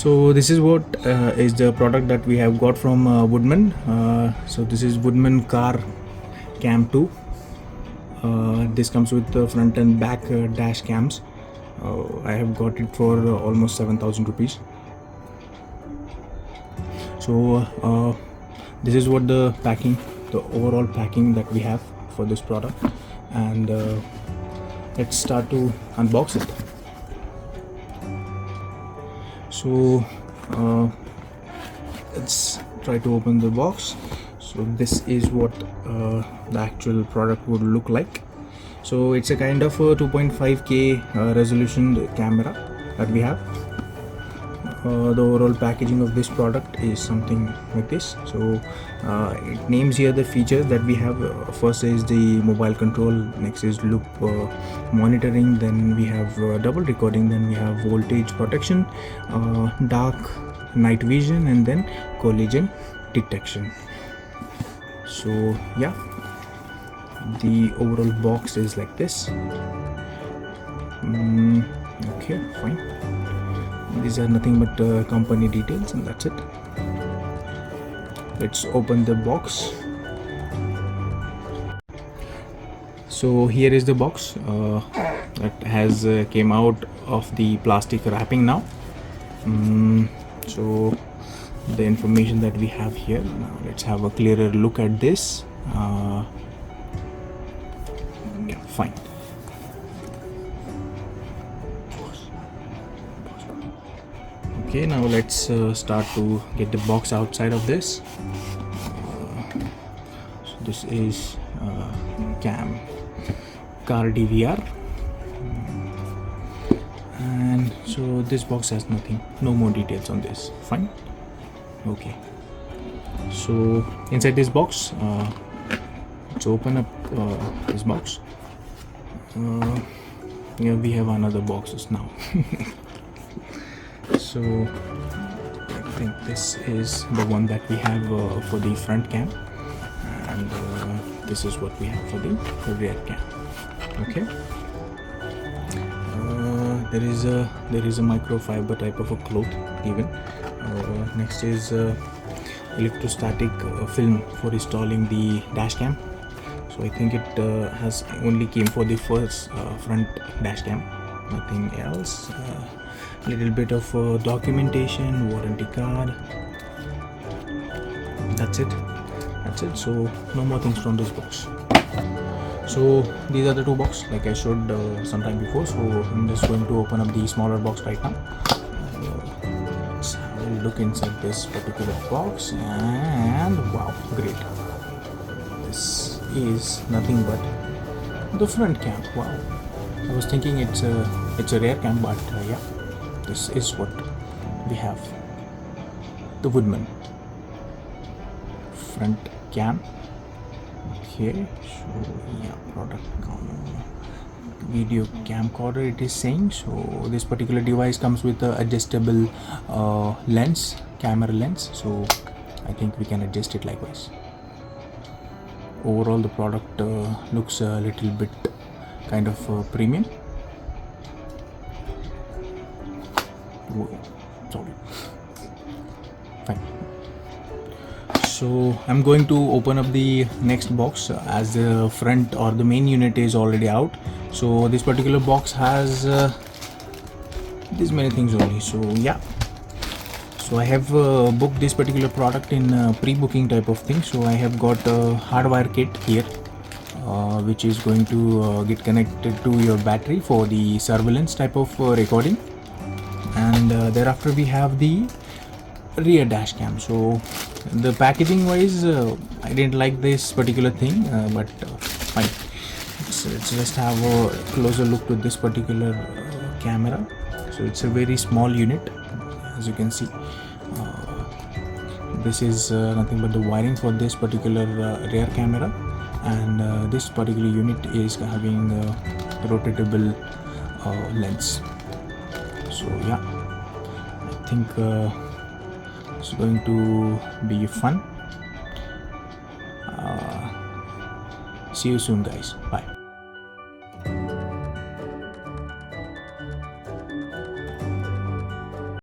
So this is what is the product that we have got from Woodman. So this is Woodman CarCam 2. This comes with the front and back dash cams. I have got it for almost 7,000 rupees. So this is what the overall packing that we have for this product, and let's start to unbox it. So let's try to open the box. So this is what the actual product would look like. So it's a kind of a 2.5K resolution camera that we have. The overall packaging of this product is something like this. So it names here the features that we have. First is the mobile control, next is loop monitoring, then we have double recording, then we have voltage protection, dark night vision, and then collision detection. So yeah, the overall box is like this. Okay, fine. These are nothing but company details, and that's it. Let's open the box. So here is the box that has came out of the plastic wrapping now. So the information that we have here. Now let's have a clearer look at this. Yeah, fine. Okay, now let's start to get the box outside of this. So this is car DVR, and so this box has no more details on this. Fine. Okay, so inside this box, let's open up this box. Yeah, we have another boxes now. So I think this is the one that we have for the front cam, and this is what we have for the rear cam. Okay. There is a microfiber type of a cloth given. Next is electrostatic film for installing the dash cam. So I think it has only came for the first front dash cam, nothing else. Little bit of documentation, warranty card. That's it. So no more things from this box. So these are the two boxes like I showed sometime before. So I'm just going to open up the smaller box right now. Let's have a look inside this particular box, and wow, great. This is nothing but the front cam. Wow, I was thinking it's a rear cam, but yeah, this is what we have. The Woodman front cam. Okay, so yeah, product video camcorder it is saying. So this particular device comes with a adjustable camera lens, so I think we can adjust it likewise. Overall the product looks a little bit kind of premium. Whoa, sorry. Fine. So I'm going to open up the next box as the front or the main unit is already out. So this particular box has these many things only. So yeah, so I have booked this particular product in pre-booking type of thing. So I have got a hardwire kit here, which is going to get connected to your battery for the surveillance type of recording, and thereafter we have the rear dash cam. So the packaging wise, I didn't like this particular thing, but fine. Let's just have a closer look to this particular camera. So it's a very small unit, as you can see. This is nothing but the wiring for this particular rear camera, and this particular unit is having a rotatable lens. So yeah, I think it's going to be fun. See you soon, guys. Bye.